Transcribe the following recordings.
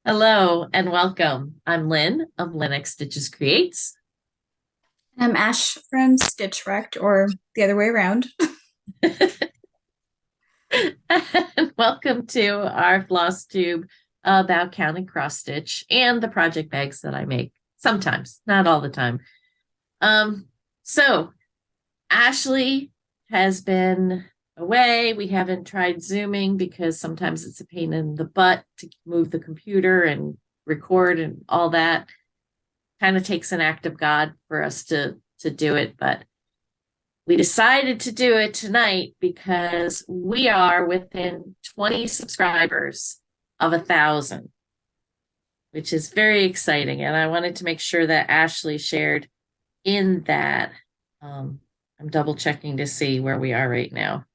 Hello and welcome. I'm Lynn of Linux Stitches Creates. I'm Ash from Stitch Wrecked, or the other way around. And welcome to our floss tube about count and cross stitch and the project bags that I make sometimes, not all the time. So Ashley has been away. We haven't tried Zooming because sometimes it's a pain in the butt to move the computer and record and all that. Kind of takes an act of God for us to do it, but we decided to do it tonight because we are within 20 subscribers of 1,000, which is very exciting. And I wanted to make sure that Ashley shared in that. I'm double checking to see where we are right now.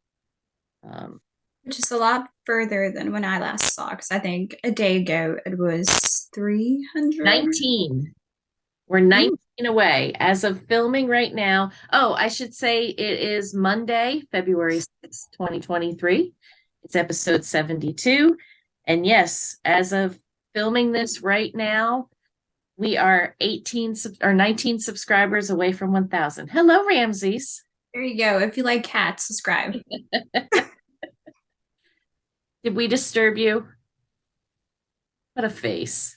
Which is a lot further than when I last saw, because I think a day ago it was 300. 19. We're Ooh, 19 away as of filming right now. Oh, I should say it is Monday, February 6th, 2023. It's episode 72. And yes, as of filming this right now, we are 18 or 19 subscribers away from 1,000. Hello, Ramses. there you go. If you like cats, subscribe. Did we disturb you? What a face.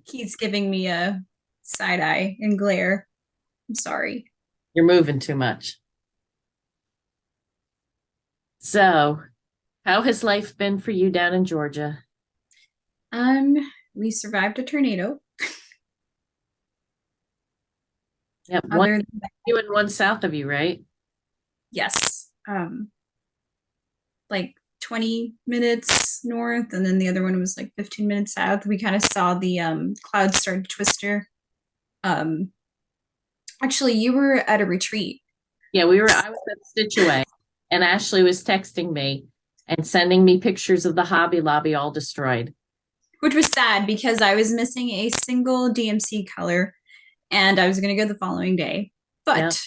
He's giving me a side eye and glare. I'm sorry. You're moving too much. So, how has life been for you down in Georgia? Um, we survived a tornado. Yep, one Other than that, you and one south of you, right? yes. Like 20 minutes north, and then the other one was like 15 minutes south. We kind of saw the clouds start to twister. Um, Actually, you were at a retreat, Yeah, I was at Stitch Away, and Ashley was texting me and sending me pictures of the Hobby Lobby all destroyed. which was sad because I was missing a single DMC color and I was going to go the following day, Yeah. but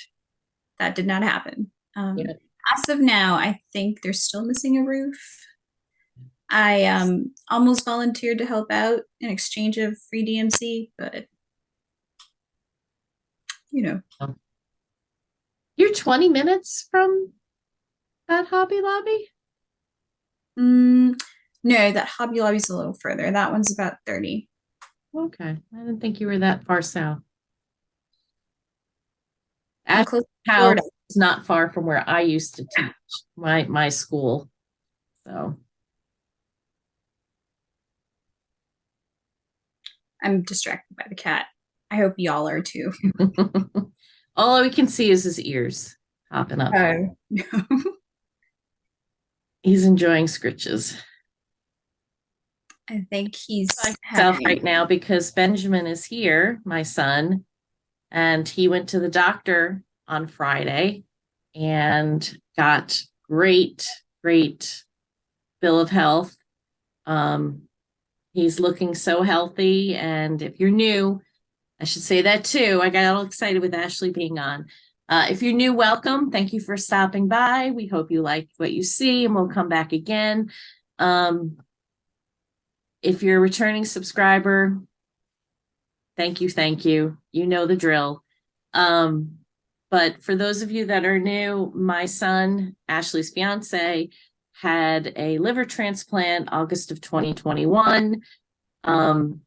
that did not happen. Yeah. As of now, I think they're still missing a roof. I almost volunteered to help out in exchange of free DMC, but you know, You're 20 minutes from that Hobby Lobby? mm, no, that Hobby Lobby's a little further. That one's about 30. Okay. I didn't think you were that far south. I'm Ash's close to house Florida. is not far from where I used to teach my school. So I'm distracted by the cat. I hope y'all are too. all we can see is his ears popping up. Oh, no. He's enjoying scritches. I think he's By himself having. right now because Benjamin is here, my son, and he went to the doctor on Friday and got great bill of health. Um, he's looking so healthy, and if you're new, I should say that too. I got all excited with Ashley being on. If you're new, welcome. Thank you for stopping by. We hope you like what you see, and we'll come back again. Um, if you're a returning subscriber, thank you, thank you. You know the drill. Um, but for those of you that are new, my son, Ashley's fiance, had a liver transplant August of 2021. Um,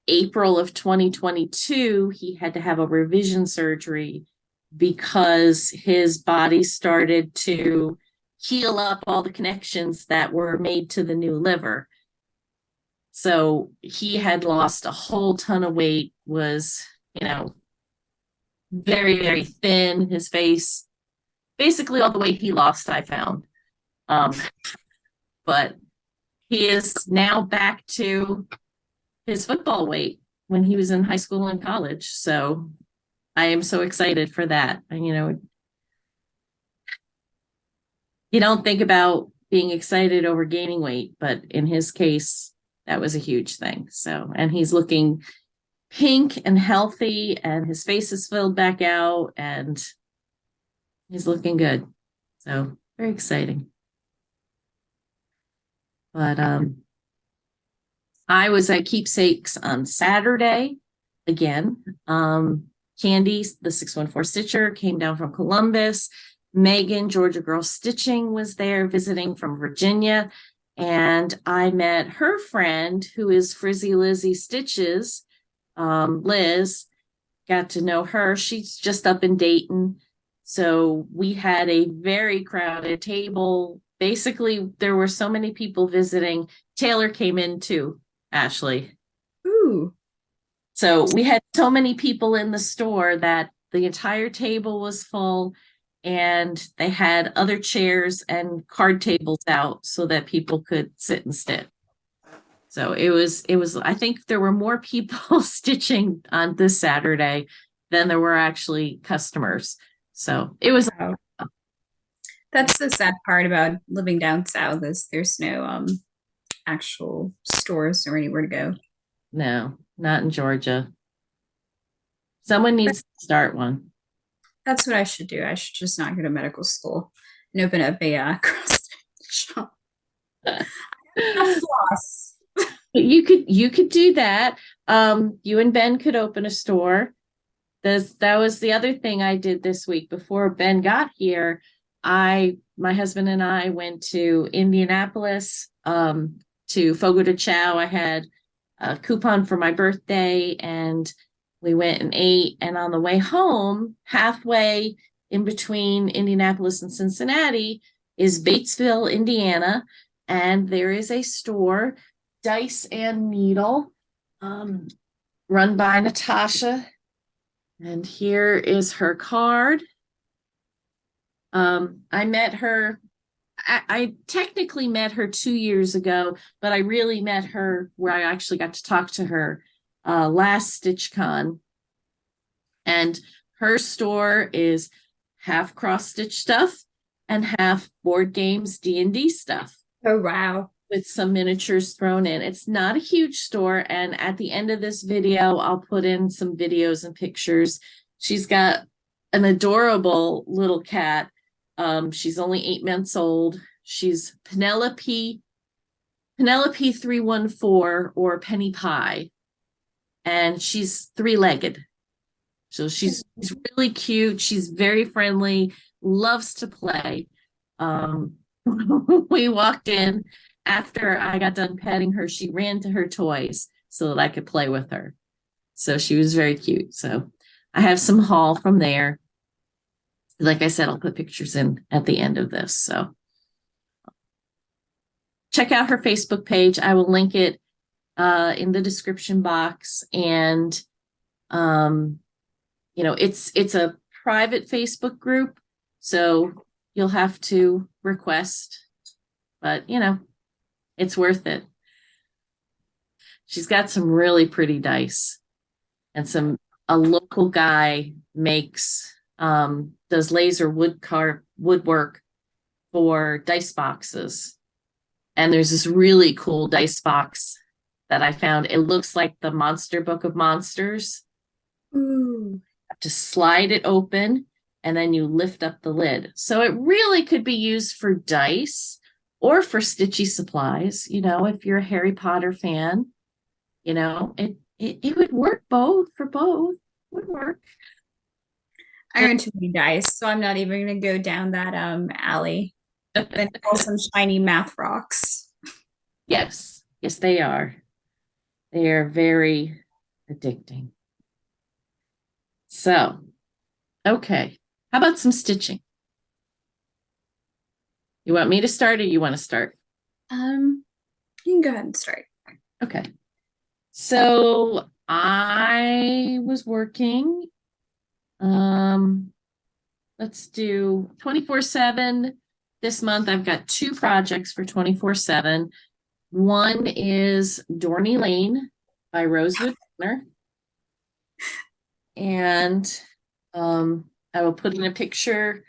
April of 2022, he had to have a revision surgery because his body started to heal up all the connections that were made to the new liver. So he had lost a whole ton of weight, was, very thin, his face, basically all the weight he lost, I found. Um, but he is now back to his football weight when he was in high school and college. So I am so excited for that. And, you don't think about being excited over gaining weight, but in his case, that was a huge thing. So, and he's looking pink and healthy, and his face is filled back out, and he's looking good. So, very exciting. But I was at Keepsakes on Saturday again. Candy, the 614 Stitcher, came down from Columbus. Megan, Georgia Girl Stitching, was there visiting from Virginia. And I met her friend, who is Frizzy Lizzie Stitches, Liz. Got to know her. She's just up in Dayton. So we had a very crowded table. Basically, there were so many people visiting. Taylor came in too, Ashley. Ooh. So we had so many people in the store that the entire table was full, and they had other chairs and card tables out so that people could sit and stitch. So it was, I think there were more people stitching on this Saturday than there were actually customers. So it was. Wow. That's the sad part about living down south is there's no actual stores or anywhere to go. No, not in Georgia. Someone needs to start one. That's what I should do. I should just not go to medical school and open up a cross shop. A floss. You could do that. You and Ben could open a store. That was the other thing I did this week before Ben got here. My husband and I went to Indianapolis, to Fogo de Chao. I had a coupon for my birthday, and we went and ate. And on the way home, halfway in between Indianapolis and Cincinnati, is Batesville, Indiana, and there is a store, Dice and Needle, run by Natasha. And here is her card. I met her. I technically met her 2 years ago, but I really met her where I actually got to talk to her last StitchCon. And her store is half cross stitch stuff and half board games, D&D stuff. Oh, wow. With some miniatures thrown in. It's not a huge store. And at the end of this video, I'll put in some videos and pictures. She's got an adorable little cat. She's only 8 months old. She's Penelope 314, or Penny Pie. And she's 3-legged. So she's really cute. She's very friendly, loves to play. We walked in. After I got done petting her, she ran to her toys so that I could play with her. So she was very cute. So I have some haul from there. Like I said, I'll put pictures in at the end of this. So check out her Facebook page. I will link it in the description box. And it's a private Facebook group, so you'll have to request, but it's worth it. She's got some really pretty dice, and a local guy does laser woodwork for dice boxes. And there's this really cool dice box that I found. It looks like the Monster Book of Monsters. Ooh. You have to slide it open, and then you lift up the lid. So it really could be used for dice or for stitchy supplies. If you're a Harry Potter fan, it would work for both. Would work. I earned too many dice, so I'm not even gonna go down that alley. Then call some shiny math rocks. Yes, they are. They are very addicting. So, okay. How about some stitching? You want me to start, or you want to start? You can go ahead and start. Okay. So I was working. Let's do 24/7. This month I've got 2 projects for 24/7. One is Dorney Lane by Rosewood. And I will put in a picture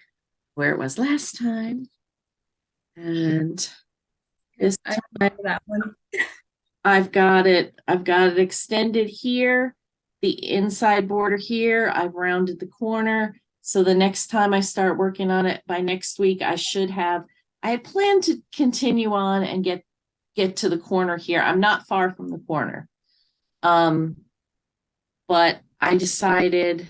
where it was last time. And this time that one. I've got it extended here, the inside border here. I've rounded the corner. So the next time I start working on it by next week, I had planned to continue on and get get to the corner here. I'm not far from the corner. But I decided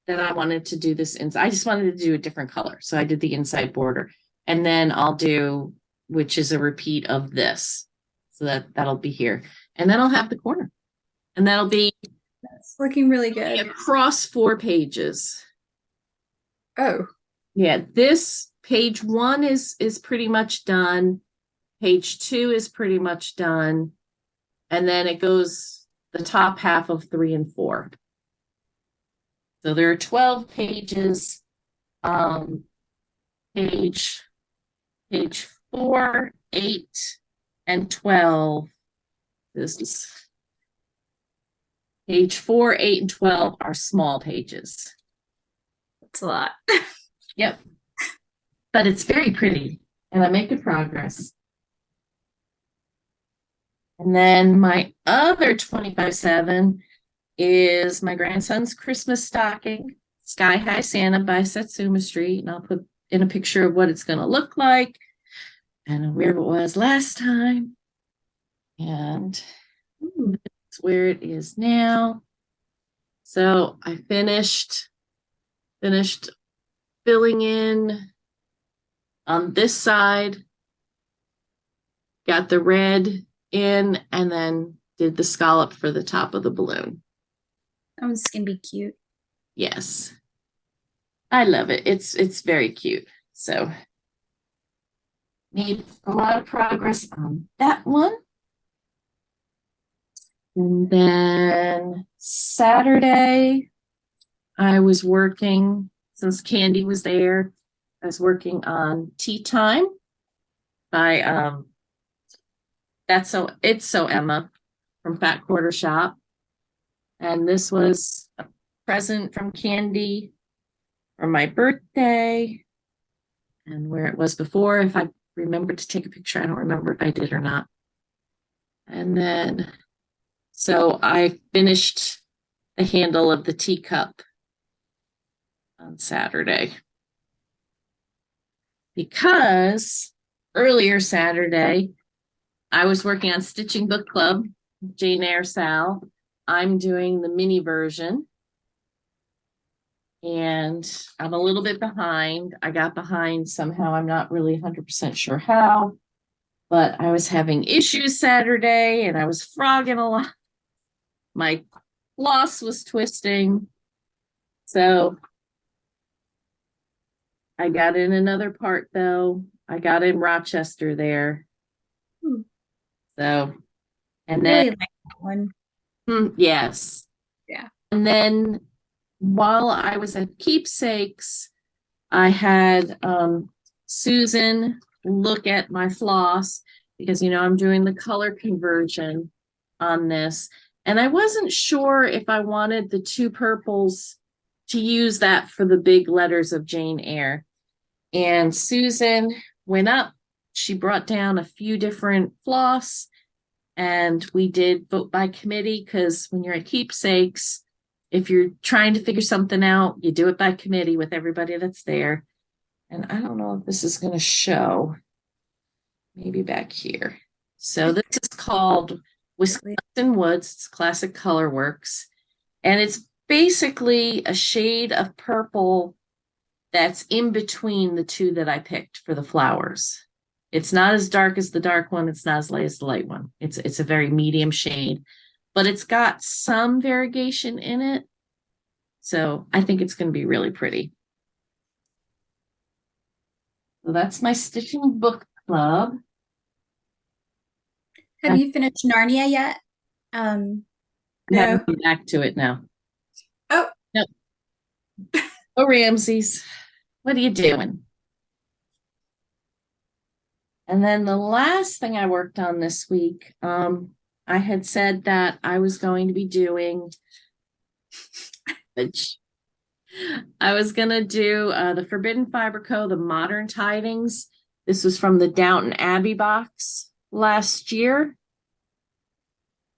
that I wanted to do this inside. I just wanted to do a different color. So I did the inside border. And then I'll do, which is a repeat of this. So that'll be here. And then I'll have the corner. And that'll be That's looking really good. across 4 pages. Oh, Yeah, this page 1 is pretty much done. Page 2 is pretty much done. And then it goes the top half of 3 and 4. So there are 12 pages. Page 4, 8, and 12. This is page 4, 8, and 12 are small pages. that's a lot. Yep. But it's very pretty, and I make good progress. And then my other 25/7 is my grandson's Christmas stocking, Sky High Santa by Satsuma Street. And I'll put in a picture of what it's going to look like and where it was last time. And that's where it is now. So I finished filling in on this side, got the red in, and then did the scallop for the top of the balloon. That one's gonna be cute. Yes. I love it. It's very cute. So made a lot of progress on that one. And then Saturday, I was working, since Candy was there, I was working on Tea Time by ItsSewEmma from Fat Quarter Shop. And this was a present from Candy for my birthday, and where it was before. If I remembered to take a picture, I don't remember if I did or not. And then, so I finished the handle of the teacup on Saturday. Because earlier Saturday, I was working on Stitching Book Club, Jane Eyre Sal. I'm doing the mini version. And I'm a little bit behind. I got behind somehow. I'm not really 100% sure how, but I was having issues Saturday and I was frogging a lot. My floss was twisting. So I got in another part though. I got in Rochester there. So, and I really then, like that one. yes. Yeah. And then while I was at Keepsakes, I had Susan look at my floss because, I'm doing the color conversion on this. And I wasn't sure if I wanted the 2 purples to use that for the big letters of Jane Eyre. And Susan went up. She brought down a few different floss, and we did vote by committee because when you're at Keepsakes, if you're trying to figure something out, you do it by committee with everybody that's there. And I don't know if this is going to show. Maybe back here. So this is called Wisconsin Woods. It's Classic Color Works. And it's basically a shade of purple that's in between the 2 that I picked for the flowers. It's not as dark as the dark one. It's not as light as the light one. It's a very medium shade, but it's got some variegation in it. So I think it's going to be really pretty. So that's my Stitching Book Club. Have you finished Narnia yet? I'm No. having back to it now. Oh. Nope. Oh, Ramses, what are you doing? And then the last thing I worked on this week, I had said that I was going to be doing, I was going to do the Forbidden Fiber Co., the Modern Tidings. This was from the Downton Abbey box last year.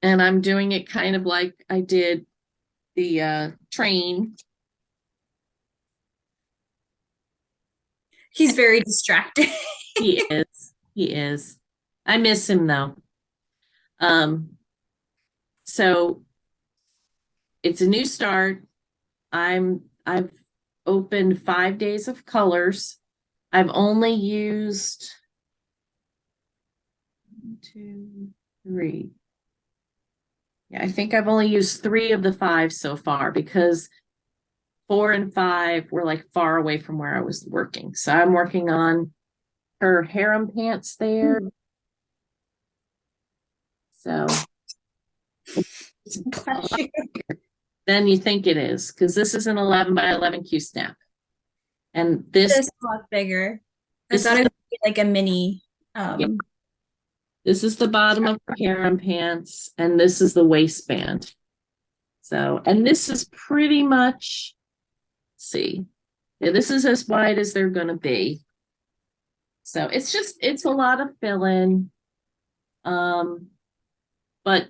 And I'm doing it kind of like I did the train. He's very distracted. He is. I miss him though. So it's a new start. I've opened 5 days of colors. I've only used 1, 2, 3. Yeah, I think I've only used 3 of the 5 so far because 4 and 5 were like far away from where I was working. So I'm working on her harem pants there. So then you think it is because this is an 11 by 11 Q snap. And this This is a lot bigger. I this thought is it would be like a mini. Yeah. This is the bottom of her harem pants, and this is the waistband. So, and this is pretty much, let's see, yeah, this is as wide as they're going to be. So it's a lot of fill-in. But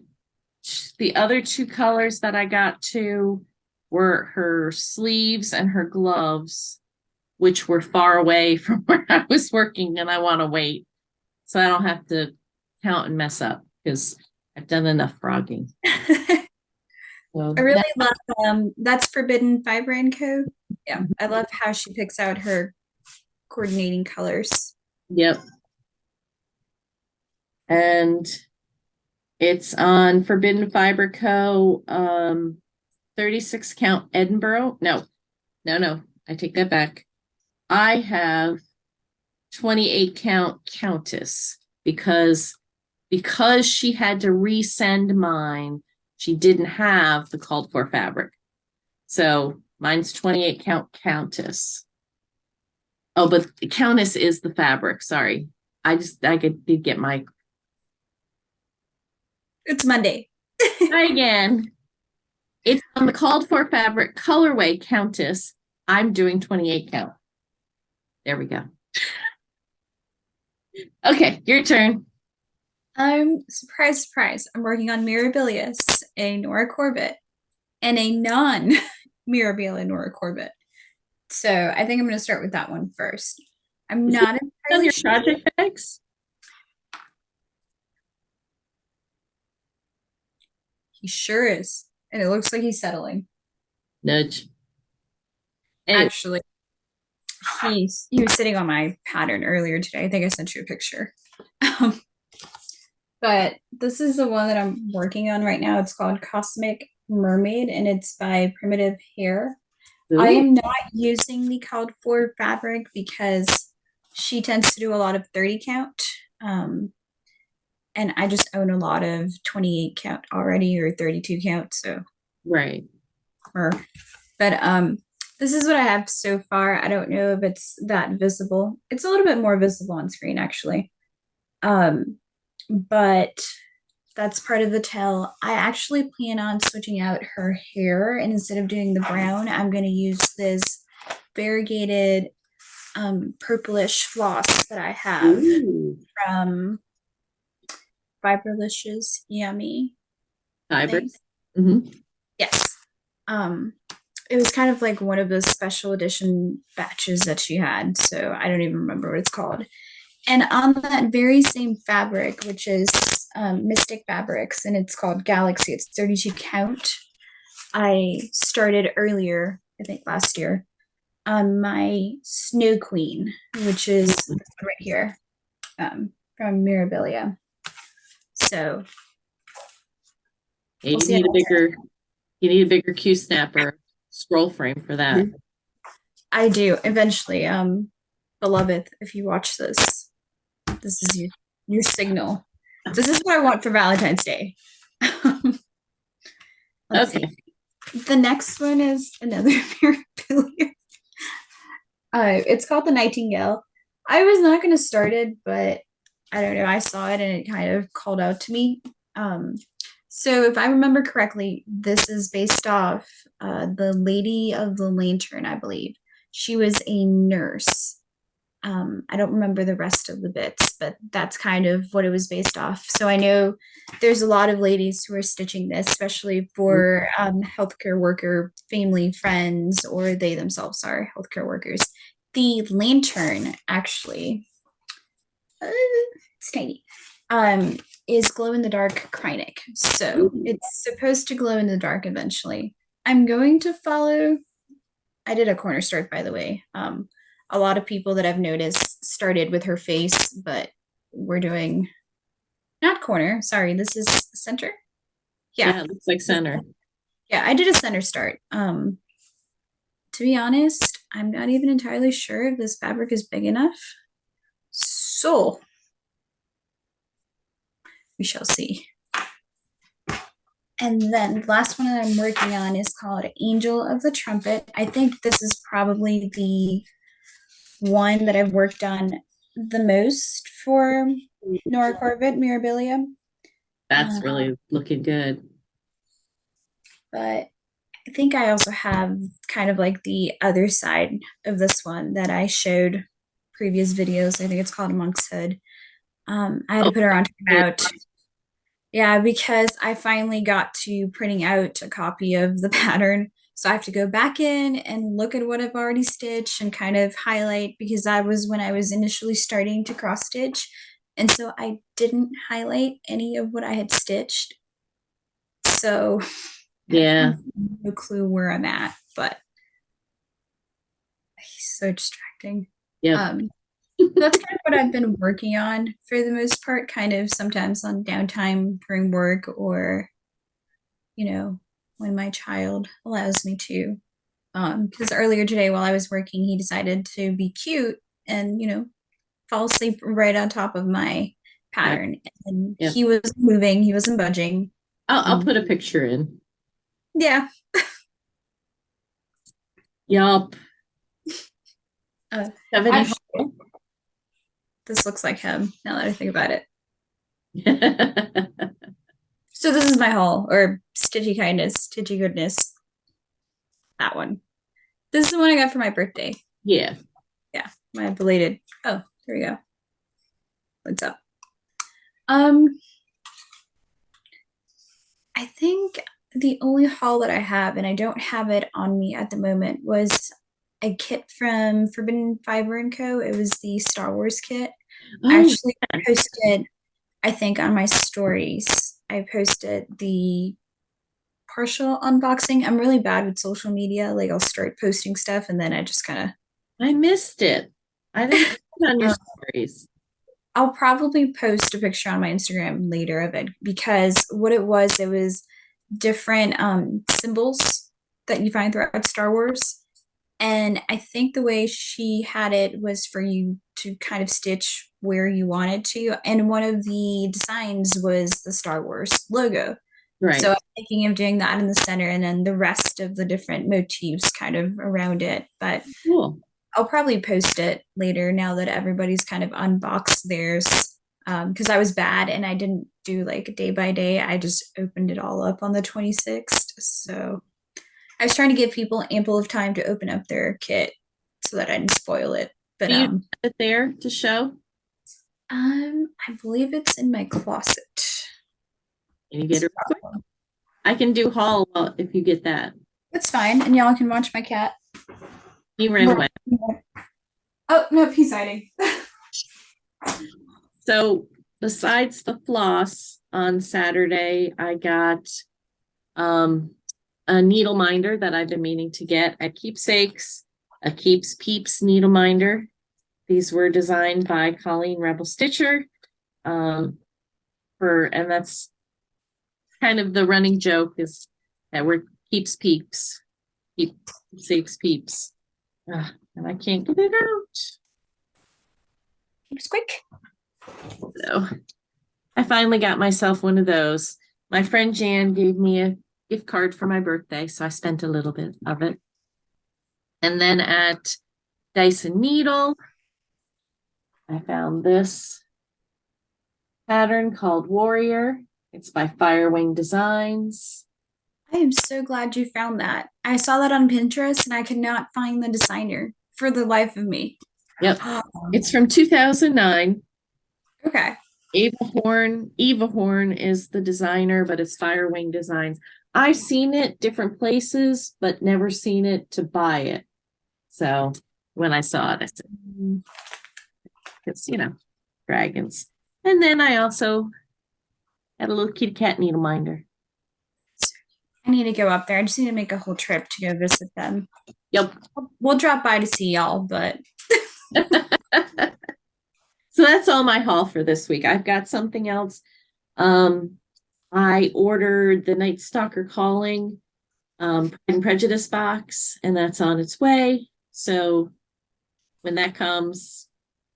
the other 2 colors that I got to were her sleeves and her gloves, which were far away from where I was working, and I want to wait so I don't have to count and mess up because I've done enough frogging. So I really love that's Forbidden Fiber and Co. Yeah, I love how she picks out her coordinating colors. Yep. And it's on Forbidden Fiber Co. 36 count Edinburgh. No, I take that back. I have 28 count Countess because she had to resend mine. She didn't have the called for fabric. So mine's 28 count Countess. Oh, but the Countess is the fabric. Sorry. Did get my. It's Monday. Try again. It's on the called for fabric colorway Countess. I'm doing 28 count. There we go. Okay, your turn. Surprise, surprise. I'm working on Mirabilia, a Nora Corbett, and a non-Mirabilia Nora Corbett. So I think I'm going to start with that one first. I'm Is not it on entirely your sure. project bags? He sure is. And it looks like he's settling. Nudge. Anyway. Actually, he was sitting on my pattern earlier today. I think I sent you a picture. But this is the one that I'm working on right now. It's called Cosmic Mermaid, and it's by Primitive Hare. Ooh. I am not using the called for fabric because she tends to do a lot of 30 count. And I just own a lot of 28 count already or 32 count. So right. But this is what I have so far. I don't know if it's that visible. It's a little bit more visible on screen actually. But that's part of the tail. I actually plan on switching out her hair, and instead of doing the brown, I'm going to use this variegated purplish floss that I have from Fiberlicious Yummy Fibers. Mm-hmm. Yes. It was kind of like one of those special edition batches that she had, so I don't even remember what it's called. And on that very same fabric, which is Mystic Fabrics, and it's called Galaxy, it's 32 count. I started earlier, I think last year, on my Snow Queen, which is right here from Mirabilia. So you need a bigger Q snapper scroll frame for that. I do eventually. Beloved, if you watch this, this is your signal. This is what I want for Valentine's Day. Let's see. The next one is another Mirabilia. It's called the Nightingale. I was not going to start it, but I don't know. I saw it and it kind of called out to me. So if I remember correctly, this is based off the Lady of the Lantern, I believe. She was a nurse. I don't remember the rest of the bits, but that's kind of what it was based off. So I know there's a lot of ladies who are stitching this, especially for healthcare worker family friends, or they themselves are healthcare workers. The lantern, actually, it's tiny. is glow in the dark Krynic. So it's supposed to glow in the dark eventually. I'm going to follow. I did a corner start, by the way. A lot of people that I've noticed started with her face, but we're doing not corner. Sorry, this is center. Yeah, it looks like center. Yeah, I did a center start. To be honest, I'm not even entirely sure if this fabric is big enough. So we shall see. And then the last one that I'm working on is called Angel of the Trumpet. I think this is probably the one that I've worked on the most for Nora Corbett, Mirabilia. That's really looking good. But I think I also have kind of like the other side of this one that I showed previous videos. I think it's called a Monk's Hood. I had to put her on timeout. Yeah, because I finally got to printing out a copy of the pattern. So I have to go back in and look at what I've already stitched and kind of highlight, because that was when I was initially starting to cross stitch. And so I didn't highlight any of what I had stitched. So yeah, no clue where I'm at, but he's so distracting. yeah. That's kind of what I've been working on for the most part, kind of sometimes on downtime during work, or when my child allows me to. Because earlier today while I was working, he decided to be cute and fall asleep right on top of my pattern. And he was moving, he wasn't budging. I'll put a picture in. Yeah. Yup. 70. This looks like him now that I think about it. So this is my haul, or Stitchy Kindness, Stitchy Goodness. That one. This is the one I got for my birthday. Yeah. Yeah, my belated. Oh, there we go. What's up? I think the only haul that I have, and I don't have it on me at the moment, was a kit from Forbidden Fiber & Co. It was the Star Wars kit. I actually posted, I think on my stories, I posted the partial unboxing. I'm really bad with social media. Like I'll start posting stuff and then I just kind of. I missed it. I didn't see it on your stories. I'll probably post a picture on my Instagram later of it, because what it was different symbols that you find throughout Star Wars. And I think the way she had it was for you to kind of stitch where you wanted to. And one of the designs was the Star Wars logo. Right. So I'm thinking of doing that in the center and then the rest of the different motifs kind of around it. But cool. I'll probably post it later now that everybody's kind of unboxed theirs. Because I was bad and I didn't do like day by day. I just opened it all up on the 26th. So I was trying to give people ample of time to open up their kit so that I didn't spoil it. But do you have it there to show? I believe it's in my closet. Can you get it? I can do haul if you get that. That's fine, and y'all can watch my cat. He ran away. Oh no, he's hiding. So besides the floss on Saturday, I got a needle minder that I've been meaning to get at Keepsakes, a Keeps Peeps needle minder. These were designed by Colleen Rebel Stitcher. And that's kind of the running joke is that we're Keeps Peeps. Keepsakes Peeps. And I can't get it out. Keeps quick. So I finally got myself one of those. My friend Jan gave me a gift card for my birthday, so I spent a little bit of it. And then at Dyson Needle, I found this pattern called Warrior. It's by Firewing Designs. I am so glad you found that. I saw that on Pinterest and I could not find the designer for the life of me. Yep. It's from 2009. Okay. Eva Horn is the designer, but it's Firewing Designs. I've seen it different places, but never seen it to buy it. So when I saw it, I said, it's, dragons. And then I also had a little kitty cat needle minder. I need to go up there. I just need to make a whole trip to go visit them. Yep. We'll drop by to see y'all, but So that's all my haul for this week. I've got something else. I ordered the Night Stalker Calling Pride and Prejudice box, and that's on its way. So when that comes,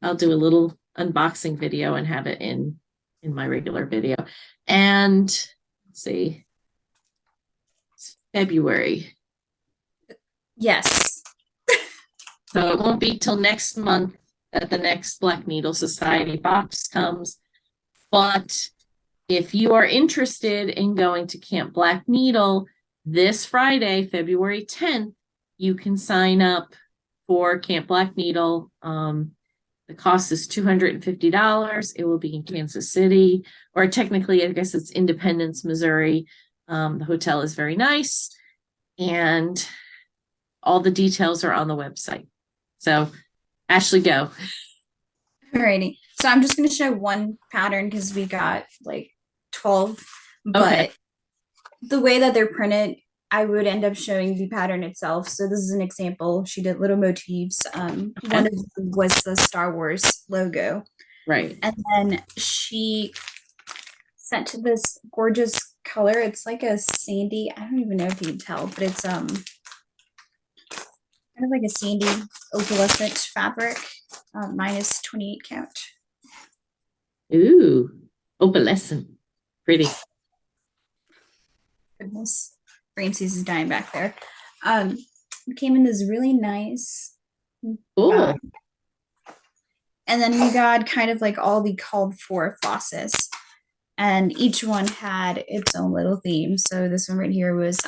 I'll do a little unboxing video and have it in my regular video. And let's see, it's February. yes. So it won't be till next month that the next Black Needle Society box comes. But if you are interested in going to Camp Black Needle this Friday, February 10th, you can sign up for Camp Black Needle. The cost is $250. It will be in Kansas City, or technically, I guess it's Independence, Missouri. The hotel is very nice, and all the details are on the website. So, Ashley, go. Alrighty. So I'm just going to show one pattern because we got like 12, but Okay. the way that they're printed, I would end up showing the pattern itself. So this is an example. She did little motifs. One of them was the Star Wars logo. Right. And then she sent this gorgeous color. It's like a sandy, I don't even know if you can tell, but it's kind of like a sandy opalescent fabric, minus 28 count. Ooh, opalescent. Pretty. Goodness. Ramses is dying back there. It came in this really nice. Cool. And then we got kind of like all the called for flosses. And each one had its own little theme. So this one right here was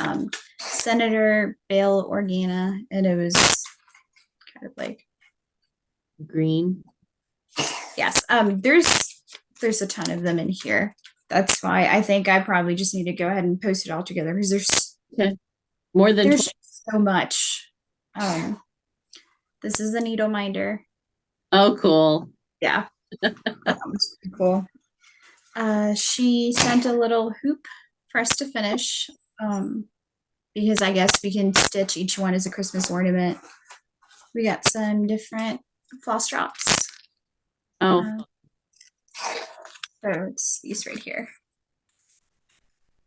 Senator Bale Organa, and it was kind of like green. Yes. There's a ton of them in here. That's why I think I probably just need to go ahead and post it all together because there's more than there's so much. This is the needle minder. Oh, cool. Yeah. That was pretty cool. She sent a little hoop for us to finish. Because I guess we can stitch each one as a Christmas ornament. We got some different floss drops. Oh. So it's these right here.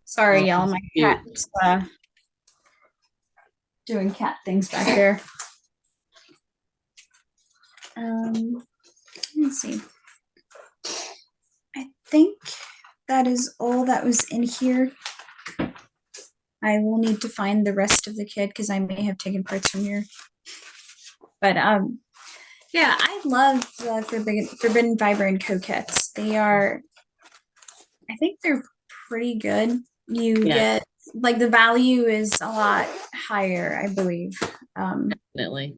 Sorry, y'all. My cat's doing cat things back there. Let's see. I think that is all that was in here. I will need to find the rest of the kit because I may have taken parts from here. But yeah, I love the Forbidden Fiber and Co kits. They are, I think they're pretty good. You get like the value is a lot higher, I believe. Definitely.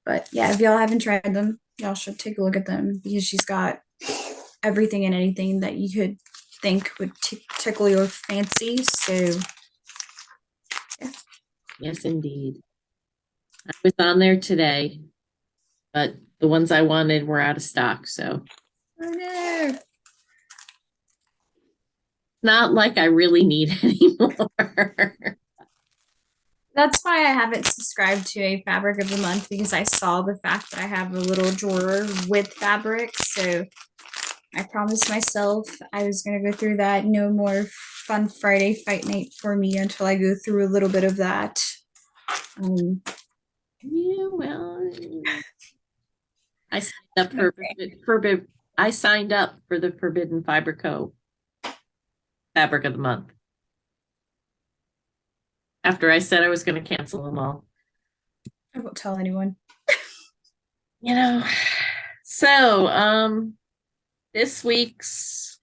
But yeah, if y'all haven't tried them, y'all should take a look at them because she's got everything and anything that you could think would tickle your fancy. So yeah. Yes, indeed. I was on there today, but the ones I wanted were out of stock. So Oh no. Not like I really need anymore. That's why I haven't subscribed to a fabric of the month because I saw the fact that I have a little drawer with fabrics. So I promised myself I was going to go through that. No more Fun Friday Fight Night for me until I go through a little bit of that. Yeah, well, I signed up for I signed up for the Forbidden Fiber Co. Fabric of the Month. After I said I was going to cancel them all. I won't tell anyone. So this week's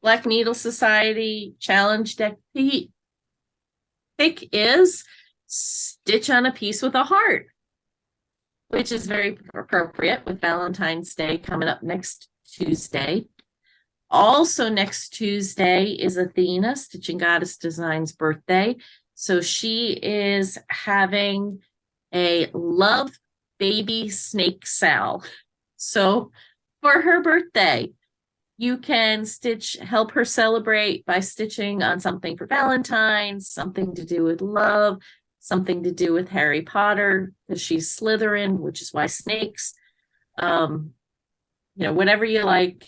Black Needle Society Challenge deck pick is Stitch on a Piece with a Heart, which is very appropriate with Valentine's Day coming up next Tuesday. Also next Tuesday is Athena, Stitching Goddess Design's birthday. So she is having a Love Baby Snake Sal. So for her birthday, you can help her celebrate by stitching on something for Valentine's, something to do with love, something to do with Harry Potter, because she's Slytherin, which is why snakes. Whatever you like,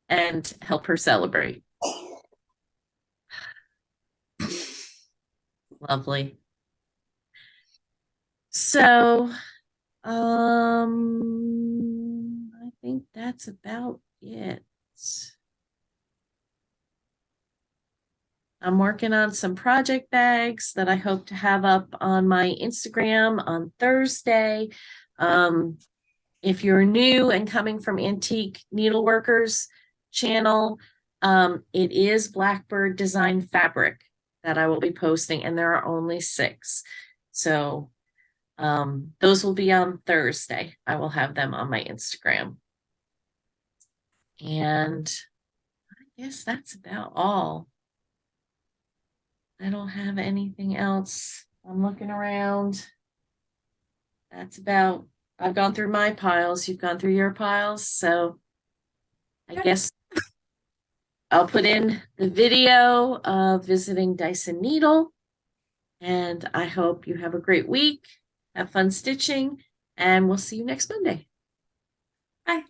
and help her celebrate. Lovely. So, I think that's about it. I'm working on some project bags that I hope to have up on my Instagram on Thursday. If you're new and coming from Antique Needleworkers channel, it is Blackbird Design fabric that I will be posting, and there are only 6. So those will be on Thursday. I will have them on my Instagram. And I guess that's about all. I don't have anything else. I'm looking around. I've gone through my piles. You've gone through your piles. So I guess I'll put in the video of visiting Dyson Needle. And I hope you have a great week. Have fun stitching. And we'll see you next Monday. Bye.